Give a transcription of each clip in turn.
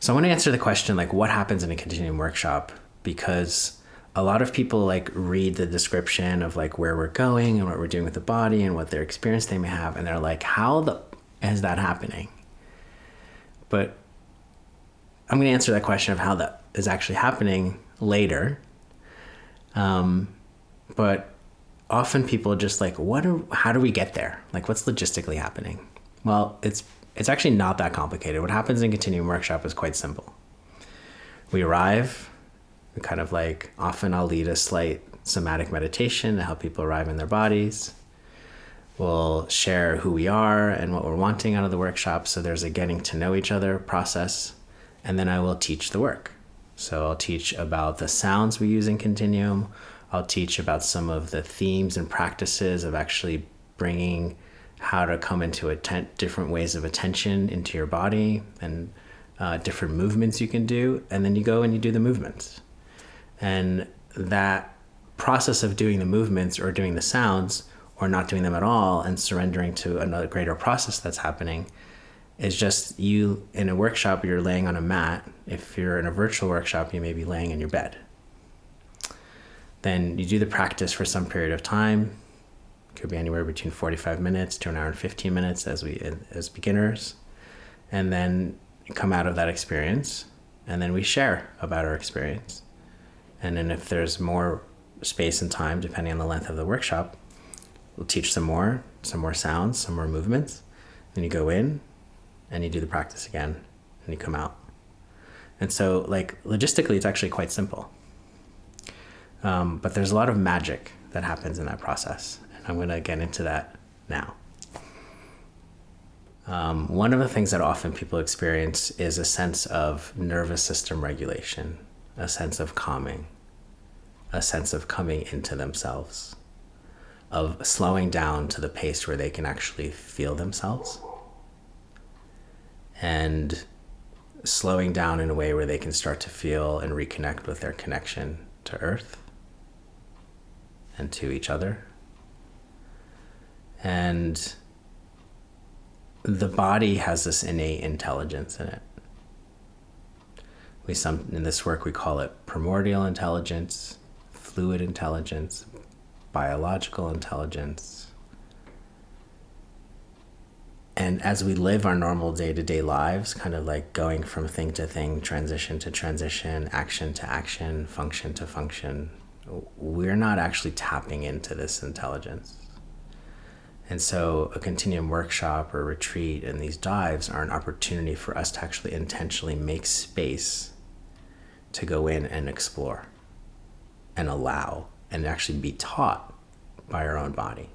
So I want to answer the question, like, what happens in a Continuum workshop? Because a lot of people like read the description of like where we're going and what we're doing with the body and what their experience they may have. And they're like, is that happening? But I'm going to answer that question of how that is actually happening later. But often people just like, how do we get there? Like, what's logistically happening? Well, it's actually not that complicated. What happens in Continuum Workshop is quite simple. We arrive, we kind of like, often I'll lead a slight somatic meditation to help people arrive in their bodies. We'll share who we are and what we're wanting out of the workshop. So there's a getting to know each other process. And then I will teach the work. So I'll teach about the sounds we use in Continuum. I'll teach about some of the themes and practices of actually bringing how to come into different ways of attention into your body and different movements you can do. And then you go and you do the movements. And that process of doing the movements or doing the sounds or not doing them at all and surrendering to another greater process that's happening is just you in a workshop, you're laying on a mat. If you're in a virtual workshop, you may be laying in your bed. Then you do the practice for some period of time. It could be anywhere between 45 minutes to an hour and 15 minutes as beginners. And then you come out of that experience and then we share about our experience. And then if there's more space and time, depending on the length of the workshop, we'll teach some more sounds, some more movements. Then you go in and you do the practice again and you come out. And so like logistically, it's actually quite simple. But there's a lot of magic that happens in that process. And I'm going to get into that now. One of the things that often people experience is a sense of nervous system regulation, a sense of calming, a sense of coming into themselves, of slowing down to the pace where they can actually feel themselves, and slowing down in a way where they can start to feel and reconnect with their connection to Earth and to each other. And the body has this innate intelligence in it. In this work, we call it primordial intelligence, fluid intelligence, biological intelligence. And as we live our normal day-to-day lives, kind of like going from thing to thing, transition to transition, action to action, function to function, we're not actually tapping into this intelligence. And so a Continuum workshop or retreat and these dives are an opportunity for us to actually intentionally make space to go in and explore and allow and actually be taught by our own body.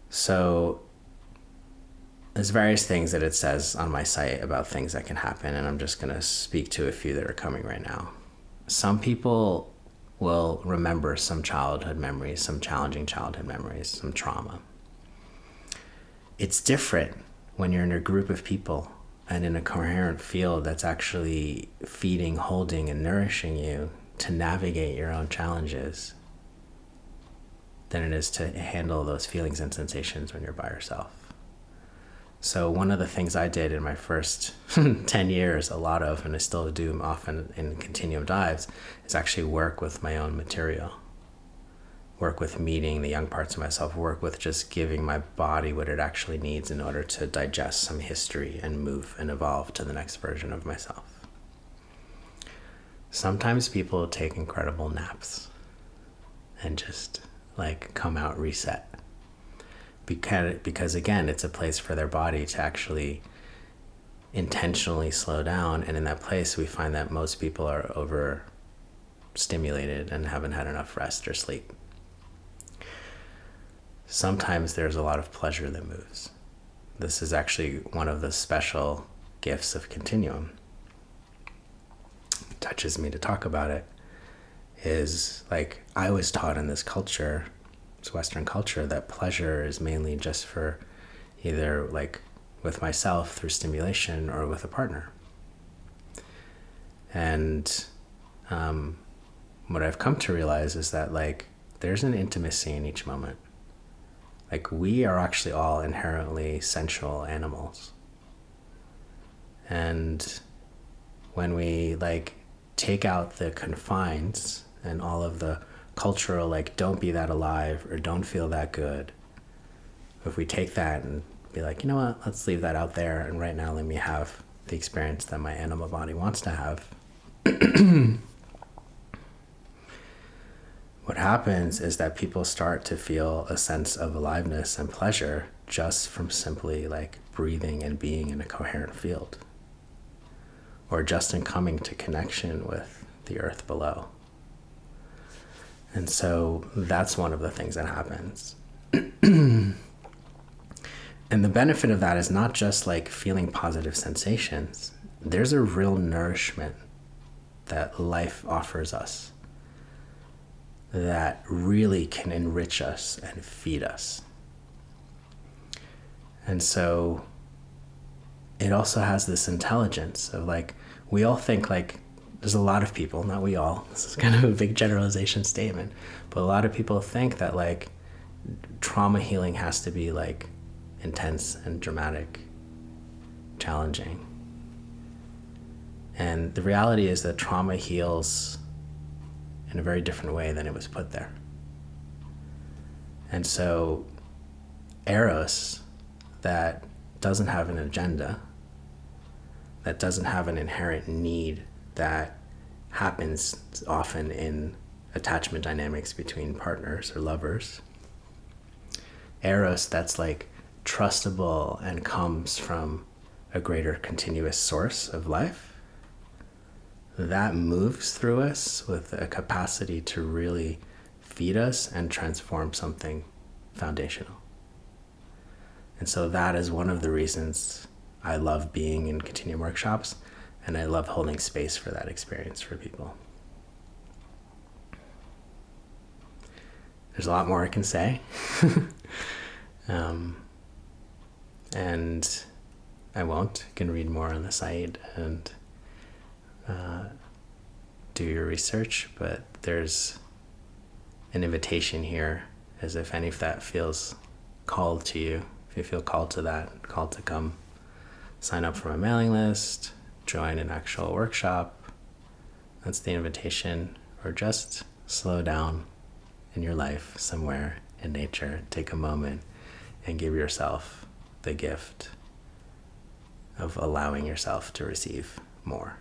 So there's various things that it says on my site about things that can happen, and I'm just going to speak to a few that are coming right now. Some people will remember some childhood memories, some challenging childhood memories, some trauma. It's different when you're in a group of people and in a coherent field that's actually feeding, holding, and nourishing you to navigate your own challenges than it is to handle those feelings and sensations when you're by yourself. So one of the things I did in my first 10 years, a lot of, and I still do often in Continuum dives, is actually work with my own material. Work with meeting the young parts of myself, work with just giving my body what it actually needs in order to digest some history and move and evolve to the next version of myself. Sometimes people take incredible naps and just like come out reset. Because again, it's a place for their body to actually intentionally slow down. And in that place, we find that most people are overstimulated and haven't had enough rest or sleep. Sometimes there's a lot of pleasure that moves. This is actually one of the special gifts of Continuum. It touches me to talk about it. Is like, I was taught in this culture, it's Western culture, that pleasure is mainly just for either like with myself through stimulation or with a partner. And what I've come to realize is that like there's an intimacy in each moment. Like we are actually all inherently sensual animals. And And when we like take out the confines and all of the cultural, like, don't be that alive or don't feel that good, if we take that and be like, you know what, let's leave that out there, and right now let me have the experience that my animal body wants to have. What happens is that people start to feel a sense of aliveness and pleasure just from simply like breathing and being in a coherent field, or just in coming to connection with the earth below. And so that's one of the things that happens. And the benefit of that is not just like feeling positive sensations. There's a real nourishment that life offers us that really can enrich us and feed us. And so it also has this intelligence of like, we all think like, there's a lot of people, not we all, this is kind of a big generalization statement, but a lot of people think that like trauma healing has to be like intense and dramatic, challenging. And the reality is that trauma heals in a very different way than it was put there. And so Eros, that doesn't have an agenda, that doesn't have an inherent need that happens often in attachment dynamics between partners or lovers. Eros, that's like trustable and comes from a greater continuous source of life, that moves through us with a capacity to really feed us and transform something foundational. And so that is one of the reasons I love being in Continuum Workshops, and I love holding space for that experience for people. There's a lot more I can say. And I won't. You can read more on the site and do your research, but there's an invitation here, as if any of that feels called to you. If you feel called to that, called to come sign up for my mailing list, join an actual workshop, that's the invitation. Or just slow down in your life somewhere in nature, take a moment and give yourself the gift of allowing yourself to receive more.